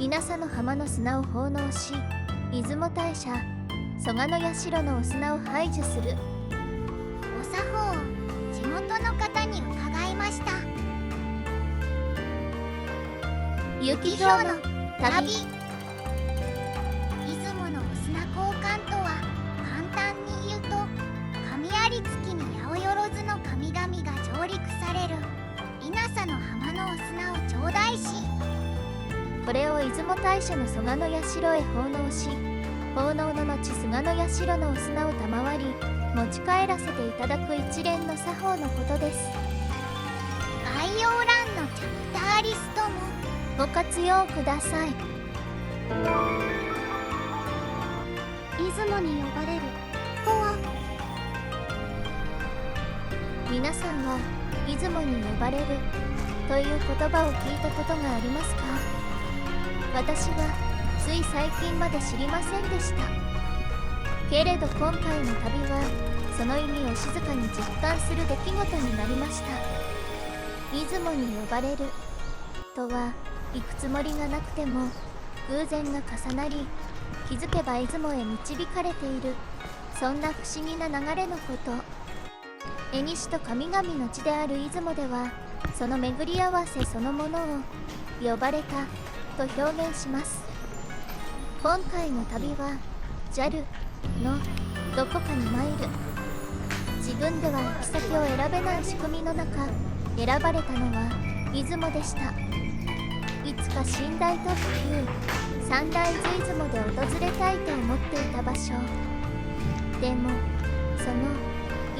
稲佐の浜の砂を奉納し、出雲大社蘇我の社のお砂を排除する。お作法を地元の方に伺いました。雪氷の旅。出雲のお砂交換とは簡単に言うと、神有月に八百万の神々が上陸される稲佐の浜のお砂を頂戴し、これを出雲大社の蘇我の社へ奉納し、奉納の後蘇我の社のお砂を賜り持ち帰らせていただく一連の作法のことです。概要欄のチャプターリストもご活用ください。出雲に呼ばれるとは、皆さんは出雲に呼ばれるという言葉を聞いたことがありますか？私はつい最近まで知りませんでした。けれど今回の旅はその意味を静かに実感する出来事になりました。出雲に呼ばれるとは行くつもりがなくても偶然が重なり、気づけば出雲へ導かれている、そんな不思議な流れのこと。縁と神々の地である出雲では、その巡り合わせそのものを呼ばれたと表現します。今回の旅は JAL のどこかに参る。自分では行き先を選べない仕組みの中、選ばれたのは出雲でした。いつか寝台特急サンライズ出雲で訪れたいと思っていた場所。でもその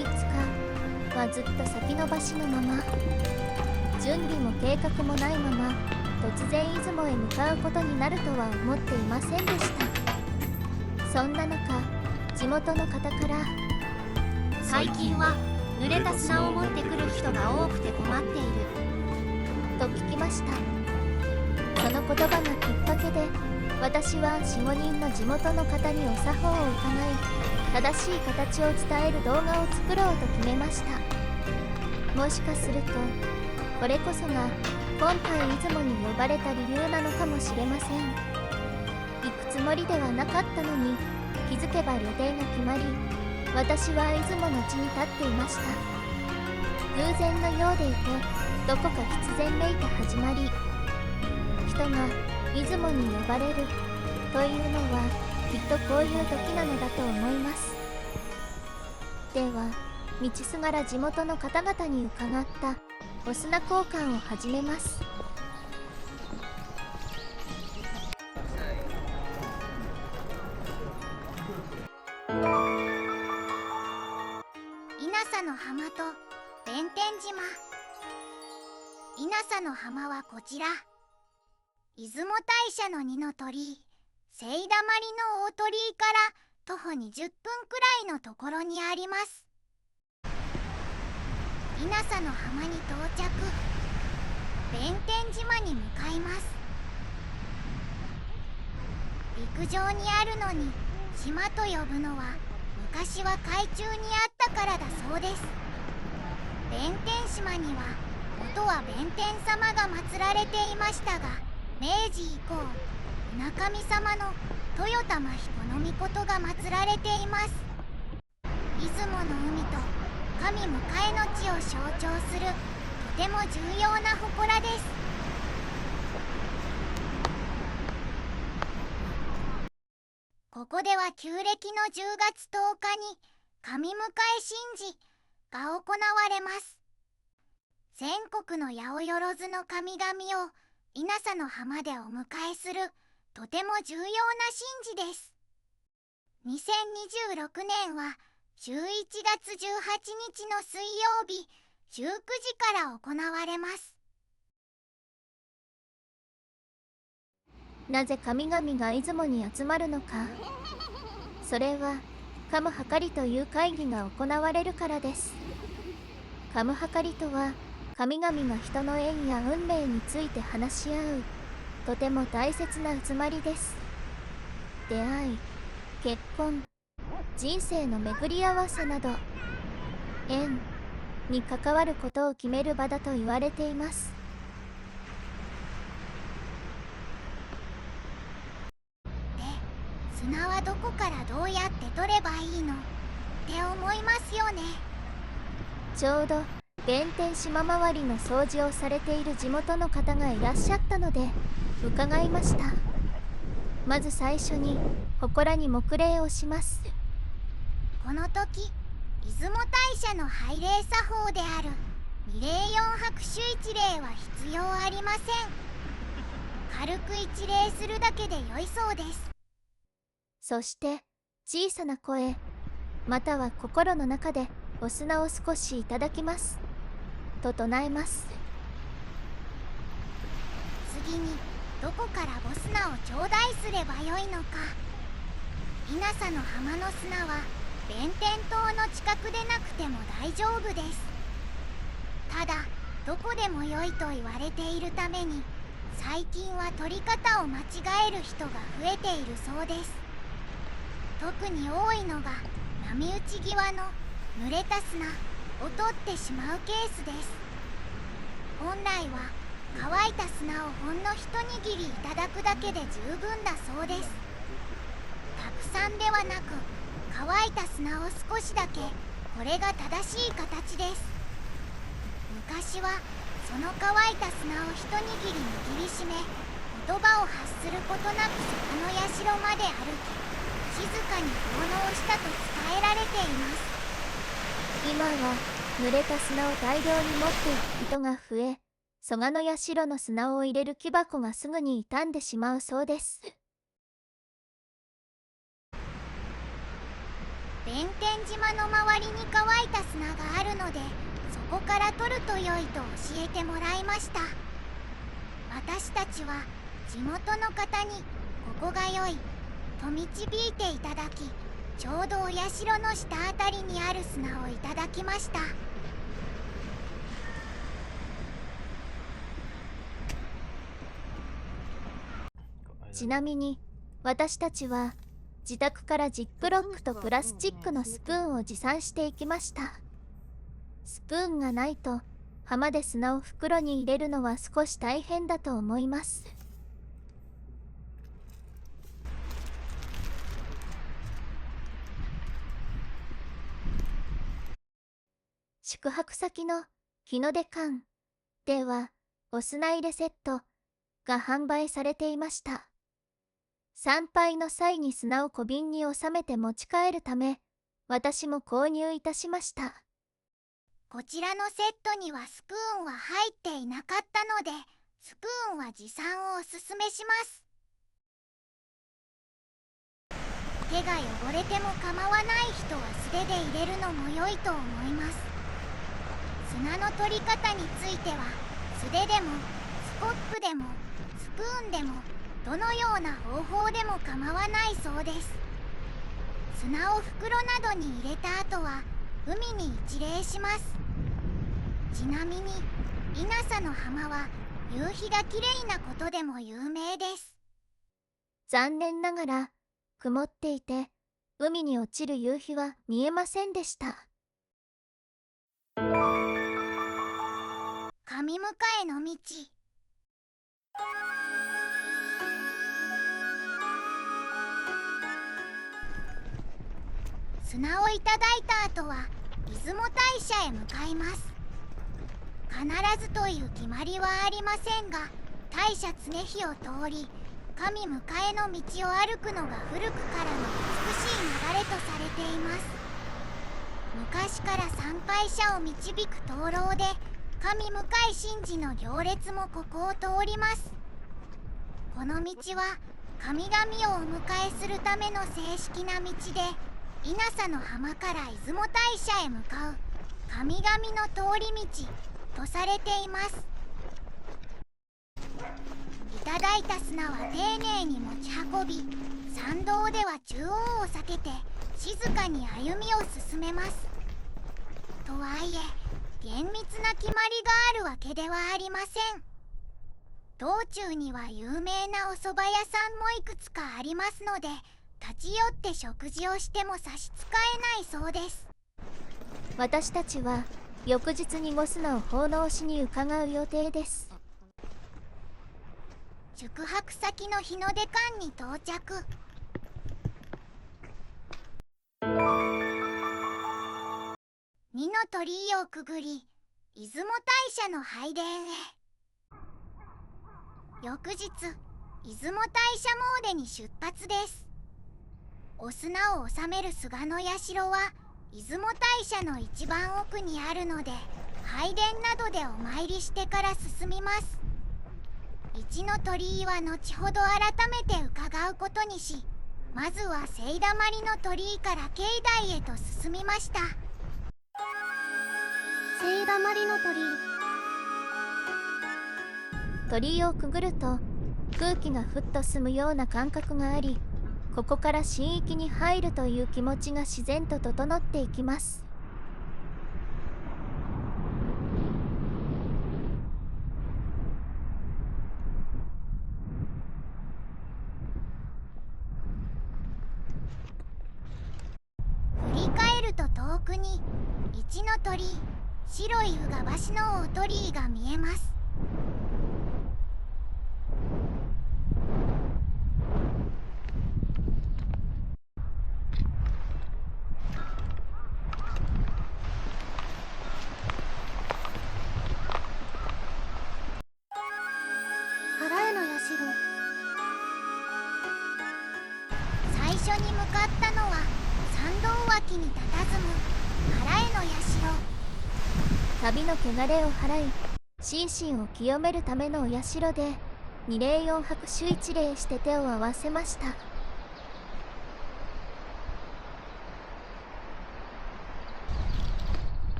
いつかはずっと先延ばしのまま、準備も計画もないまま突然出雲へ向かうことになるとは思っていませんでした。そんな中、地元の方から最近は濡れた砂を持ってくる人が多くて困っていると聞きました。その言葉がきっかけで、私は 4,5 人の地元の方にお作法を伺い、正しい形を伝える動画を作ろうと決めました。もしかするとこれこそが今回出雲に呼ばれた理由なのかもしれません。行くつもりではなかったのに、気づけば予定が決まり、私は出雲の地に立っていました。偶然のようでいて、どこか必然めいた始まり。人が出雲に呼ばれるというのは、きっとこういう時なのだと思います。では、道すがら地元の方々に伺ったお砂交換を始めます。稲佐の浜と弁天島。稲佐の浜はこちら。出雲大社の二の鳥居、聖溜りの大鳥居から徒歩20分くらいのところにあります。稲佐の浜に到着。弁天島に向かいます。陸上にあるのに島と呼ぶのは、昔は海中にあったからだそうです。弁天島には元は弁天様が祀られていましたが、明治以降船神様の豊玉彦命が祀られています。出雲の海と神迎えの地を象徴するとても重要な祠です。ここでは旧暦の10月10日に神迎え神事が行われます。全国の八百万の神々を稲佐の浜でお迎えするとても重要な神事です。2026年は11月18日の水曜日19時から行われます。なぜ神々が出雲に集まるのか。それはカムハカリという会議が行われるからです。カムハカリとは、神々が人の縁や運命について話し合うとても大切な集まりです。出会い、結婚、人生の巡り合わせなど縁に関わることを決める場だと言われています。砂はどこからどうやって取ればいいのって思いますよね。ちょうど弁天島周りの掃除をされている地元の方がいらっしゃったので伺いました。まず最初に祠に黙礼をします。この時出雲大社の拝礼作法である二礼四拍手一礼は必要ありません。軽く一礼するだけで良いそうです。そして小さな声または心の中でお砂を少しいただきますと唱えます。次にどこからボスナを頂戴すればよいのか。稲佐の浜の砂は弁天島の近くでなくても大丈夫です。ただどこでも良いと言われているために最近は取り方を間違える人が増えているそうです。特に多いのが波打ち際の濡れた砂を取ってしまうケースです。本来は乾いた砂をほんの一握りいただくだけで十分だそうです。たくさんではなく乾いた砂を少しだけ、これが正しい形です。昔はその乾いた砂を一握り握りしめ、言葉を発することなく坂の社まで歩き、静かに奉納したと伝えられています。今は濡れた砂を大量に持っていく人が増え、蘇我社の砂を入れる木箱がすぐに傷んでしまうそうです。弁天島の周りに乾いた砂があるので、そこから取ると良いと教えてもらいました。私たちは地元の方にここが良いと導いていただき、ちょうどお社の下あたりにある砂をいただきました。ちなみに私たちは自宅からジップロックとプラスチックのスプーンを持参していきました。スプーンがないと浜で砂を袋に入れるのは少し大変だと思います。宿泊先の日の出館ではお砂入れセットが販売されていました。参拝の際に砂を小瓶に収めて持ち帰るため、私も購入いたしました。こちらのセットにはスプーンは入っていなかったので、スプーンは持参をおすすめします。手が汚れても構わない人は素手で入れるのも良いと思います。砂の取り方については素手でもスコップでもスプーンでもどのような方法でも構わないそうです。砂を袋などに入れた後は海に一礼します。ちなみに稲佐の浜は夕日がきれいなことでも有名です。残念ながら曇っていて海に落ちる夕日は見えませんでした。神迎えの道。砂をいただいた後は出雲大社へ向かいます。必ずという決まりはありませんが、大社常日を通り神迎えの道を歩くのが古くからの美しい流れとされています。昔から参拝者を導く灯籠で神迎え神事の行列もここを通ります。この道は神々をお迎えするための正式な道で、稲佐の浜から出雲大社へ向かう神々の通り道とされています。いただいた砂は丁寧に持ち運び、参道では中央を避けて静かに歩みを進めます。とはいえ厳密な決まりがあるわけではありません。道中には有名なお蕎麦屋さんもいくつかありますので、立ち寄って食事をしても差し支えないそうです。私たちは翌日にご砂を奉納しに伺う予定です。宿泊先の日の出館に到着。2の鳥居をくぐり出雲大社の拝殿へ。翌日、出雲大社詣に出発です。お砂を収める菅の社は出雲大社の一番奥にあるので、拝殿などでお参りしてから進みます。1の鳥居は後ほど改めて伺うことにし、まずは聖だまりの鳥居から境内へと進みました。聖だまりの鳥居。鳥居をくぐると空気がふっと澄むような感覚があり、ここから神域に入るという気持ちが自然と整っていきます。振り返ると遠くに1の鳥居、白い鵜ヶ橋の大鳥居が見えます。原への社。最初に向かったのは参道脇に佇む原への社。旅の汚れを払い、心身を清めるためのお社で二礼四拍手一礼して手を合わせました。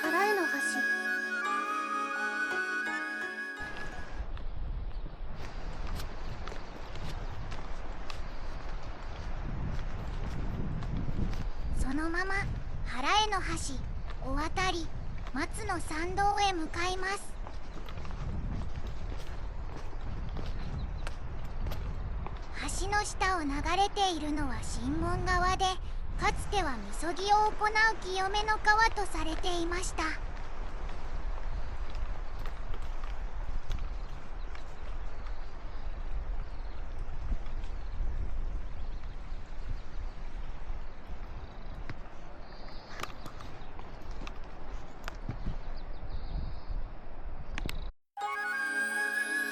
原への橋。そのまま原への橋を渡り、松の参道へ向かいます。橋の下を流れているのは神門川で、かつてはみそぎを行う清めの川とされていました。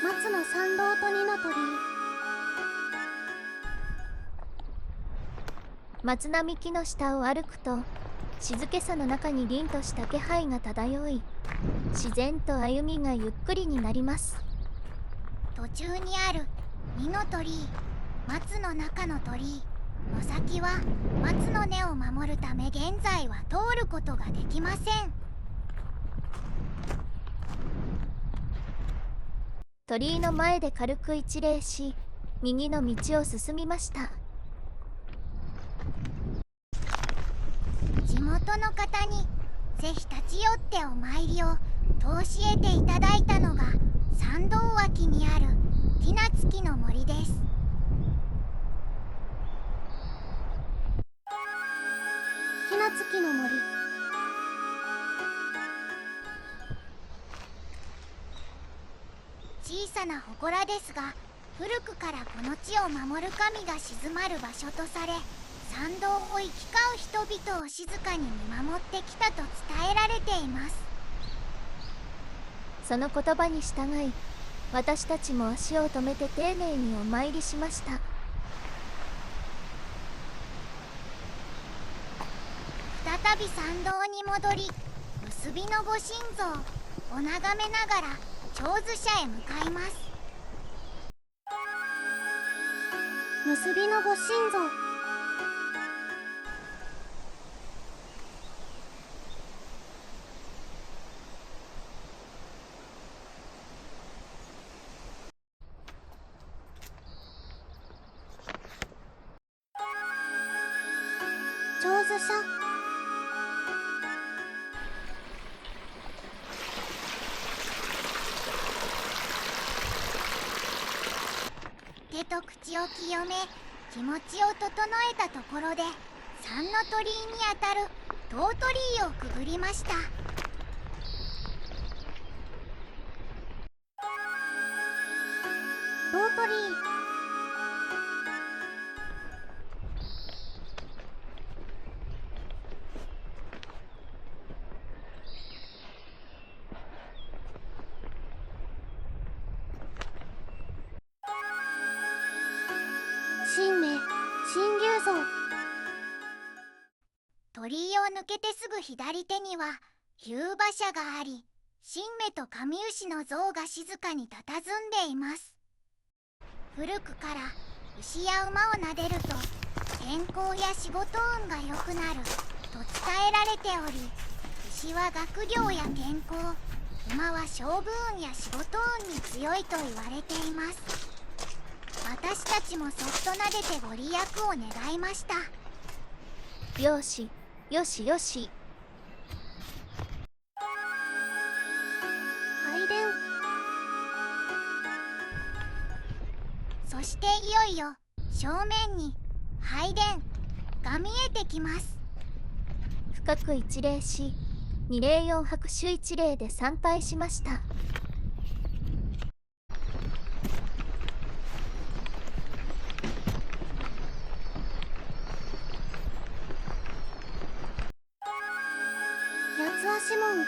松の参道と二の鳥居。松並木の下を歩くと静けさの中に凛とした気配が漂い、自然と歩みがゆっくりになります。途中にある二の鳥居、松の中の鳥居の先は松の根を守るため現在は通ることができません。鳥居の前で軽く一礼し、右の道を進みました。地元の方にぜひ立ち寄ってお参りをと教えていただいたのが参道脇にあるティナツキの森です。ティナツキの森。小さな祠ですが、古くからこの地を守る神が静まる場所とされ、参道を行き交う人々を静かに見守ってきたと伝えられています。その言葉に従い、私たちも足を止めて丁寧にお参りしました。再び参道に戻り、結びのご神像を眺めながら長寿社へ向かいます。結びのご神像。長寿社。手と口を清め、気持ちを整えたところで三の鳥居にあたる遠鳥居をくぐりました。トートリー。神明、神竜像。鳥居を抜けてすぐ左手には牛馬車があり、神明と神牛の像が静かに佇んでいます。古くから牛や馬を撫でると健康や仕事運が良くなると伝えられており、牛は学業や健康、馬は勝負運や仕事運に強いと言われています。私たちもそっと撫でてご利益を願いました。よしよしよし。拝殿。そしていよいよ正面に拝殿が見えてきます。深く一礼し、二礼四拍手一礼で参拝しました。八つ足門。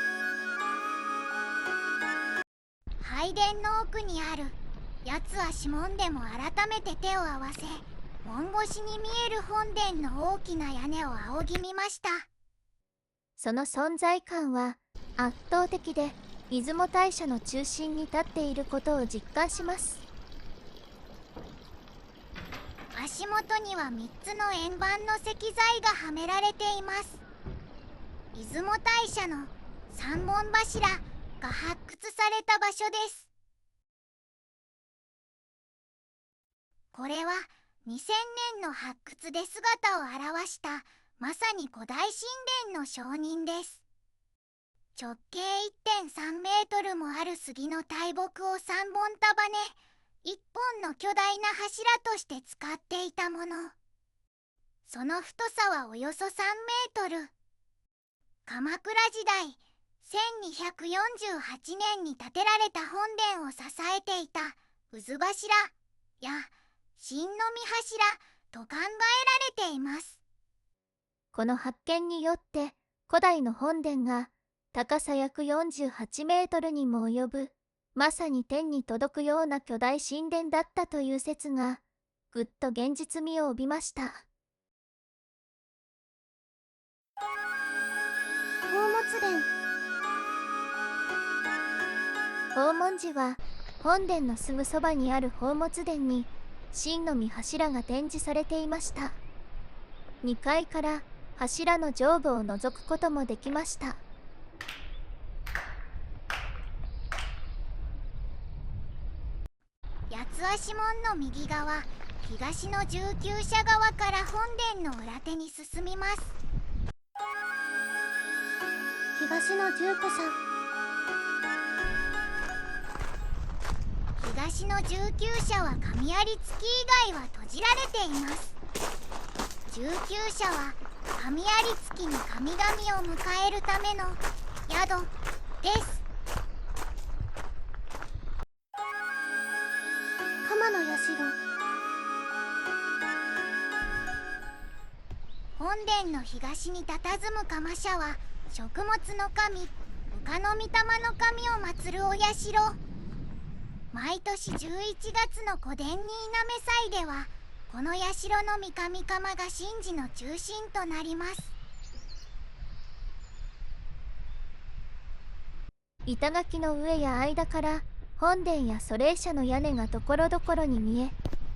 拝殿の奥にある八つ足門でも改めて手を合わせ、門越しに見える本殿の大きな屋根を仰ぎ見ました。その存在感は圧倒的で、出雲大社の中心に立っていることを実感します。足元には3つの円盤の石材がはめられています。出雲大社の三本柱が発掘された場所です。これは2000年の発掘で姿を現したまさに古代神殿の証人です。直径 1.3 メートルもある杉の大木を3本束ね、1本の巨大な柱として使っていたもの。その太さはおよそ3メートル。鎌倉時代1248年に建てられた本殿を支えていた渦柱や神の御柱と考えられています。この発見によって古代の本殿が高さ約48メートルにも及ぶ、まさに天に届くような巨大神殿だったという説がぐっと現実味を帯びました。宝物殿。訪問時は本殿のすぐそばにある宝物殿に神の御柱が展示されていました。2階から柱の上部を覗くこともできました。八つ足門の右側、東の19社側から本殿の裏手に進みます。東の19社。東の19社は神有月以外は閉じられています。19社は神有月に神々を迎えるための宿です。鎌の社。本殿の東に佇む鎌社は食物の神、丘の御霊の神を祀るお社。毎年11月の小伝新滑祭ではこの社の御神様が神事の中心となります。板垣の上や間から本殿や祖霊社の屋根がところどころに見え、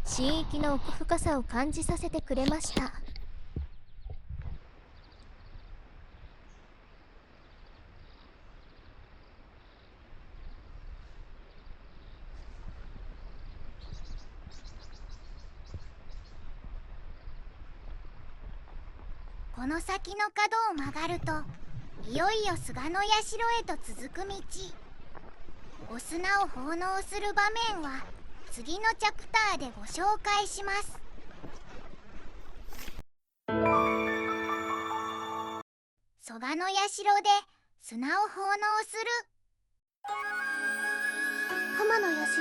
神域の奥深さを感じさせてくれました。この先の角を曲がるといよいよ菅の社へと続く道。お砂を奉納する場面は次のチャプターでご紹介します。蘇我の社で砂を奉納する。鎌の社。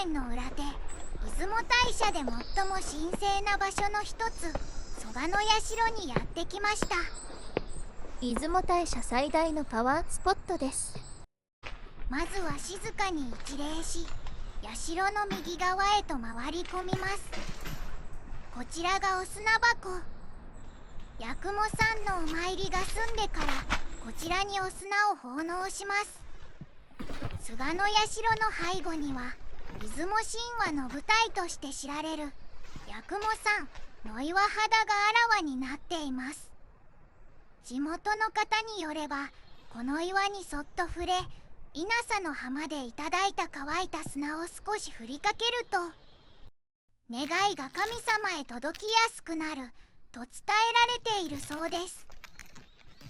殿の裏手出雲大社で最も神聖な場所の一つ蘇我の社にやってきました。出雲大社最大のパワースポットです。まずは静かに一礼し、社の右側へと回り込みます。こちらがお砂箱。八雲さんのお参りが済んでからこちらにお砂を奉納します。菅野社の背後には出雲神話の舞台として知られる八雲山の岩肌があらわになっています。地元の方によれば、この岩にそっと触れ、稲佐の浜でいただいた乾いた砂を少し振りかけると願いが神様へ届きやすくなると伝えられているそうです。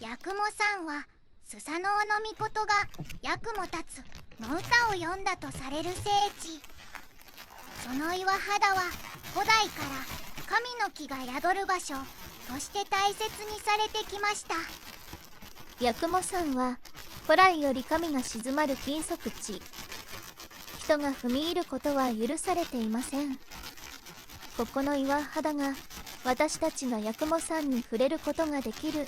八雲山はスサノオノミコトが八雲立つの歌を詠んだとされる聖地。その岩肌は古代から神の木が宿る場所として大切にされてきました。八雲山は古来より神が静まる禁足地。人が踏み入ることは許されていません。ここの岩肌が私たちが八雲山に触れることができる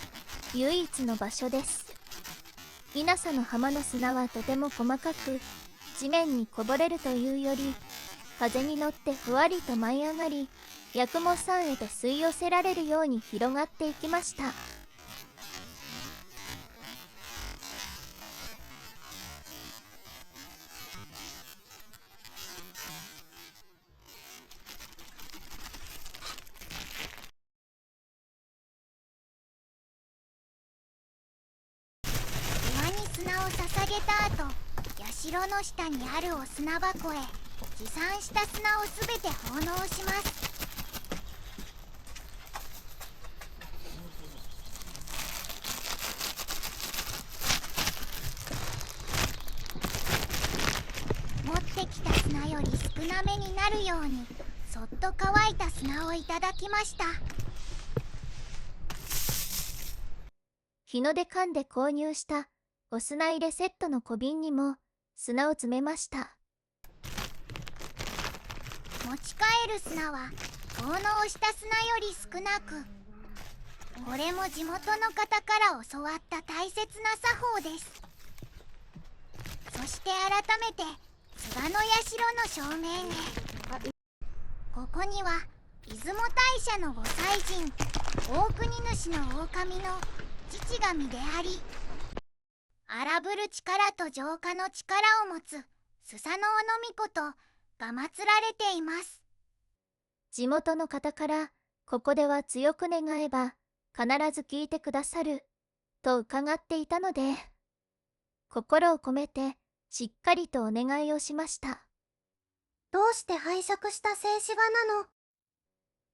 唯一の場所です。稲佐の浜の砂はとても細かく、地面にこぼれるというより風に乗ってふわりと舞い上がり、八雲山へと吸い寄せられるように広がっていきました。岩に砂を捧げた後、社の下にあるお砂箱へ持参した砂をすべて奉納します。持ってきた砂より少なめになるようにそっと乾いた砂をいただきました。日の出館で購入したお砂入れセットの小瓶にも砂を詰めました。持ち帰る砂は奉納した砂より少なく、これも地元の方から教わった大切な作法です。そして改めて菅野社の正面へ。ここには出雲大社のご祭神大国主の狼の父神であり、荒ぶる力と浄化の力を持つスサノオノミコトが祀られています。地元の方からここでは強く願えば必ず聞いてくださると伺っていたので、心を込めてしっかりとお願いをしました。どうして拝借した静止画なの？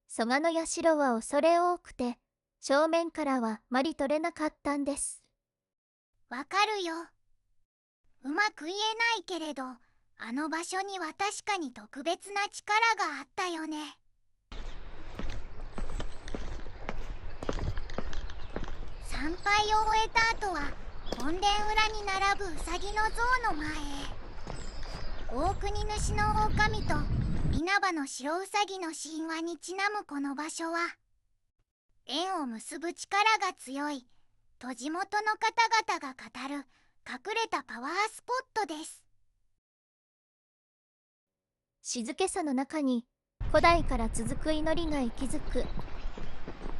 蘇我の社は恐れ多くて正面からはまり取れなかったんです。わかるよ。うまく言えないけれど、あの場所には確かに特別な力があったよね。参拝を終えた後は本殿裏に並ぶウサギの像の前へ。大国主の狼と稲葉の白ウサギの神話にちなむこの場所は、縁を結ぶ力が強いと地元の方々が語る隠れたパワースポットです。静けさの中に古代から続く祈りが息づく。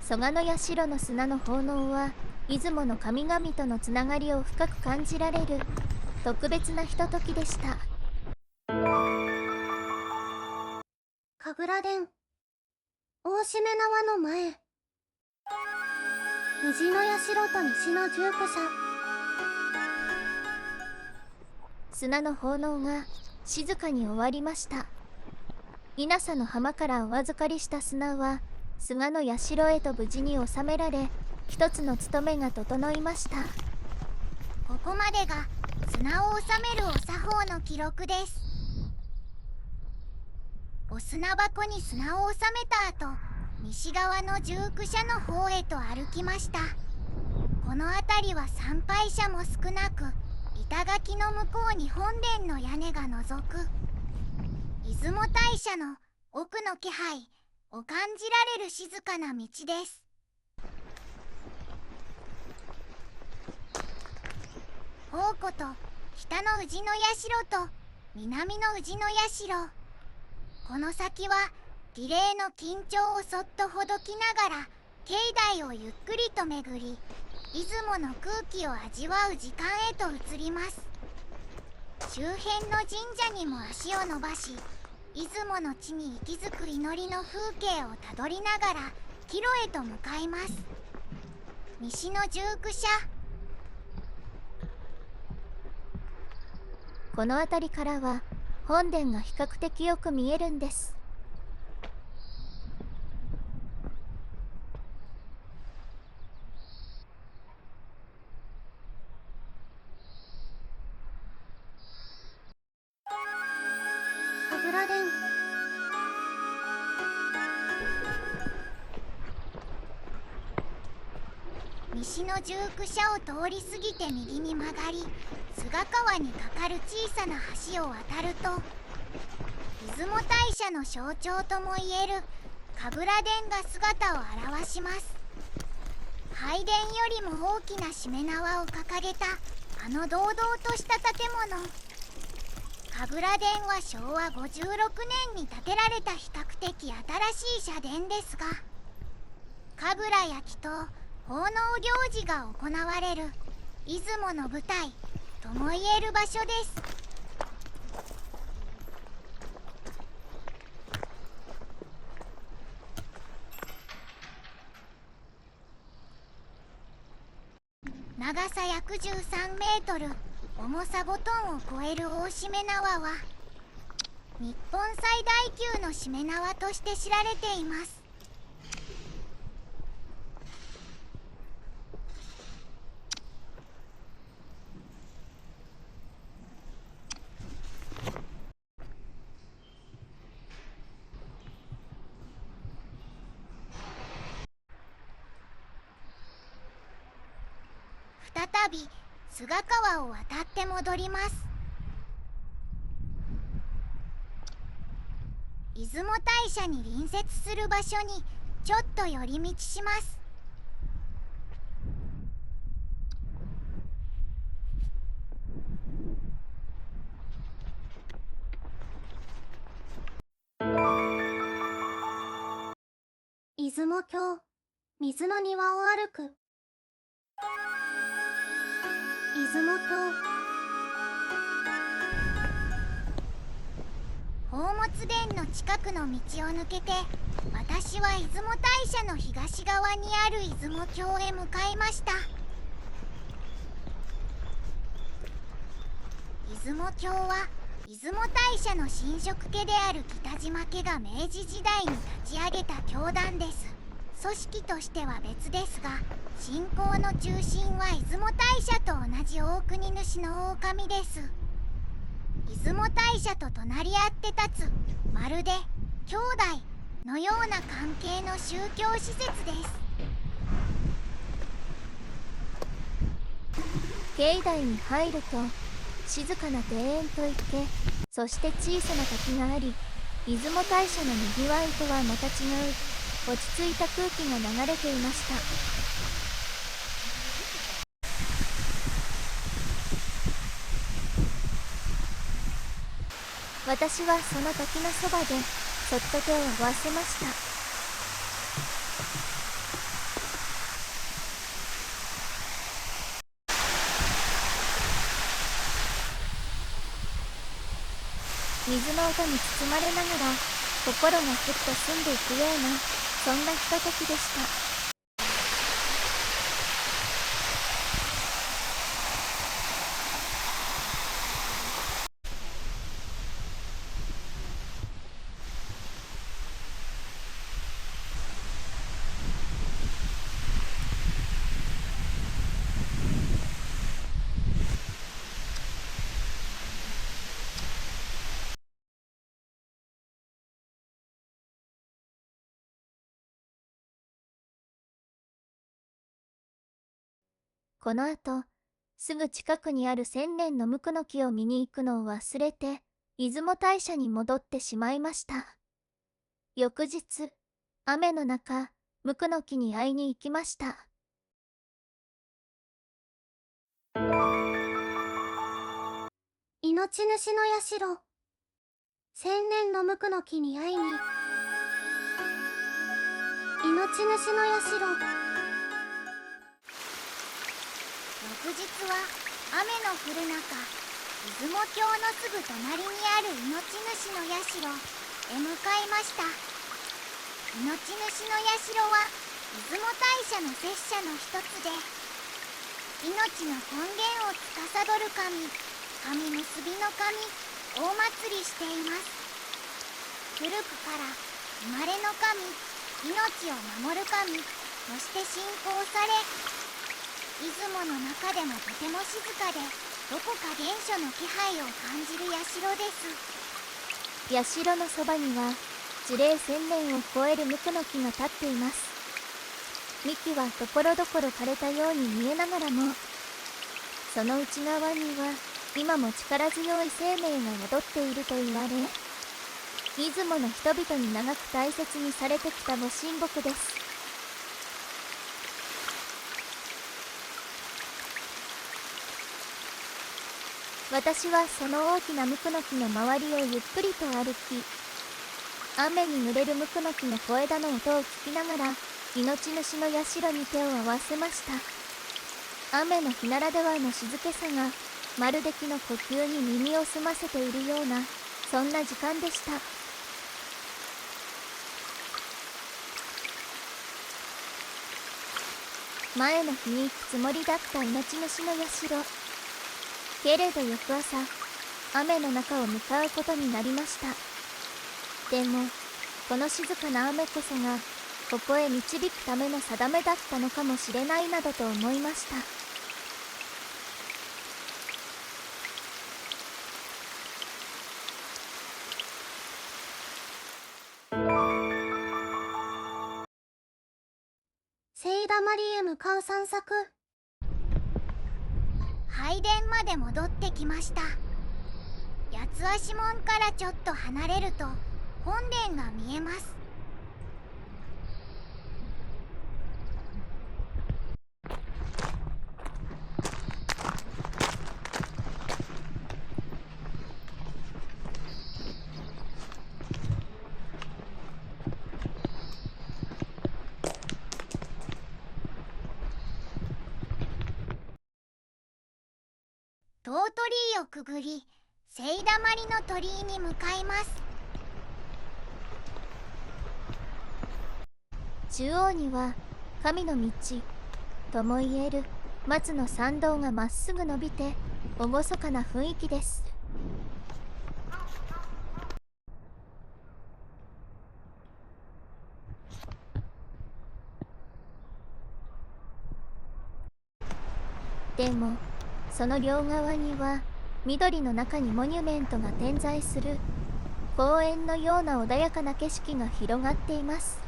蘇我の社の砂の奉納は出雲の神々とのつながりを深く感じられる特別なひとときでした。神楽殿大しめ縄の前、藤の社と西の住居者。砂の奉納が静かに終わりました。稲佐の浜からお預かりした砂は菅野社へと無事に収められ、一つの務めが整いました。ここまでが砂を収めるお作法の記録です。お砂箱に砂を収めた後、西側の住居者の方へと歩きました。この辺りは参拝者も少なく、板垣の向こうに本殿の屋根が覗く。出雲大社の奥の気配を感じられる静かな道です。宝庫と北の富士の社と南の富士の社、この先は儀礼の緊張をそっとほどきながら境内をゆっくりと巡り、出雲の空気を味わう時間へと移ります。周辺の神社にも足を伸ばし、出雲の地に息づく祈りの風景をたどりながら帰路へと向かいます。西の十九社。この辺りからは本殿が比較的よく見えるんです。神楽殿。西の十九社を通り過ぎて右に曲がり、菅川に架かる小さな橋を渡ると、出雲大社の象徴ともいえる神楽殿が姿を現します。拝殿よりも大きなしめ縄を掲げたあの堂々とした建物。神楽殿は昭和56年に建てられた比較的新しい社殿ですが、神楽や祈祷、奉納行事が行われる出雲の舞台ともいえる場所です。長さ約13メートル、重さ5トンを超える大しめ縄は日本最大級のしめ縄として知られています。再び菅川を渡って戻ります。出雲大社に隣接する場所にちょっと寄り道します。出雲峡、水の庭を歩く。出雲峡。宝物殿の近くの道を抜けて、私は出雲大社の東側にある出雲峡へ向かいました。出雲峡は出雲大社の神職家である北島家が明治時代に立ち上げた教団です。組織としては別ですが、信仰の中心は出雲大社と同じ大国主の狼です。出雲大社と隣り合って立つ、まるで兄弟のような関係の宗教施設です。境内に入ると静かな庭園といって、そして小さな滝があり、出雲大社のにぎわいとはまた違う落ち着いた空気が流れていました。私はその滝のそばでそっと手を合わせました。水の音に包まれながら心がふっと澄んでいくような、そんなひとときでした。この後、すぐ近くにある千年の無垢の木を見に行くのを忘れて、出雲大社に戻ってしまいました。翌日、雨の中、ムクノキに会いに行きました。命主の社、千年のムクノキに会いに。命主の社。翌日は雨の降る中、出雲峡のすぐ隣にある命主の社へ向かいました。命主の社は出雲大社の摂社の一つで、命の根源を司る神、神結びの神、大祭りしています。古くから生まれの神、命を守る神として信仰され、出雲の中でもとても静かで、どこか原初の気配を感じる社です。社のそばには樹齢1000年を超えるムクノキが立っています。幹はところどころ枯れたように見えながらも、その内側には今も力強い生命が宿っていると言われ、出雲の人々に長く大切にされてきたご神木です。私はその大きなムクノキの周りをゆっくりと歩き、雨に濡れるムクノキの小枝の音を聞きながら、命主の社に手を合わせました。雨の日ならではの静けさが、まるで木の呼吸に耳を澄ませているような、そんな時間でした。前の日に行くつもりだった命主の社。けれど翌朝、雨の中を向かうことになりました。でも、この静かな雨こそが、ここへ導くための定めだったのかもしれないなどと思いました。聖だまりへ向かう散策。拝殿まで戻ってきました。八つ足門からちょっと離れると本殿が見えます。大鳥居をくぐり、聖だまりの鳥居に向かいます。中央には神の道ともいえる松の参道がまっすぐ伸びて厳かな雰囲気です。でもその両側には緑の中にモニュメントが点在する公園のような穏やかな景色が広がっています。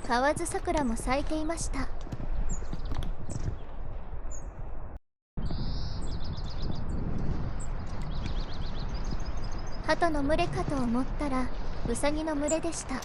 河津桜も咲いていました。鳩の群れかと思ったらウサギの群れでした。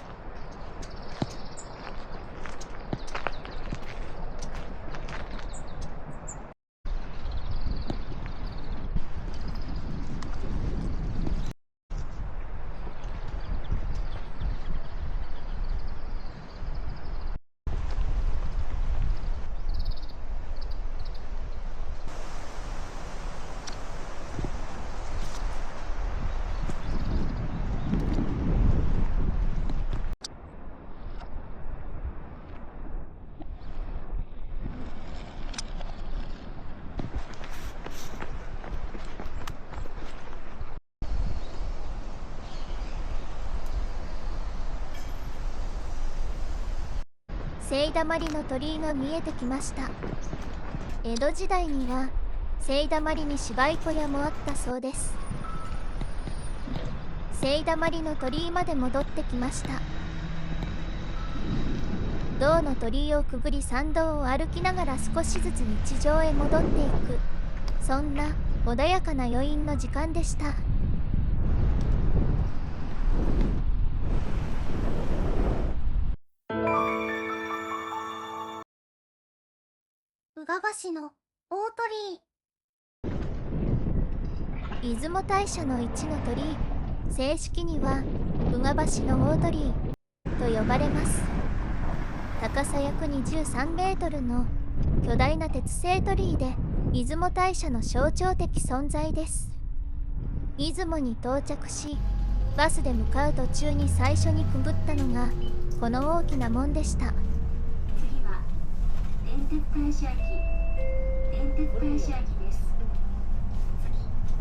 聖溜の鳥居が見えてきました。江戸時代には聖溜に芝居小屋もあったそうです。聖溜の鳥居まで戻ってきました。銅の鳥居をくぐり参道を歩きながら少しずつ日常へ戻っていく、そんな穏やかな余韻の時間でした。宇賀橋の大鳥居。出雲大社の一の鳥居、正式には宇賀橋の大鳥居と呼ばれます。高さ約23メートルの巨大な鉄製鳥居で出雲大社の象徴的存在です。出雲に到着し、バスで向かう途中に最初にくぐったのがこの大きな門でした。次は電鉄大社駅です。次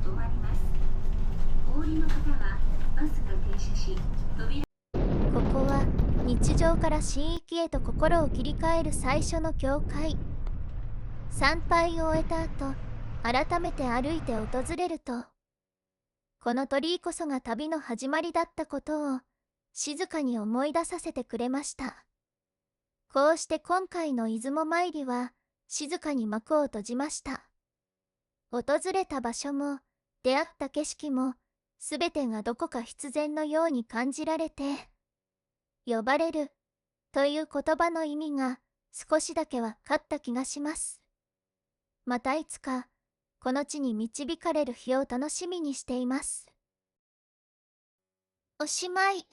止まります。お降りの方はバスが停車し扉。ここは日常から神域へと心を切り替える最初の教会。参拝を終えた後、改めて歩いて訪れると、この鳥居こそが旅の始まりだったことを静かに思い出させてくれました。こうして今回の出雲参りは静かに幕を閉じました。訪れた場所も出会った景色もすべてがどこか必然のように感じられて、呼ばれるという言葉の意味が少しだけ分かった気がします。またいつかこの地に導かれる日を楽しみにしています。おしまい。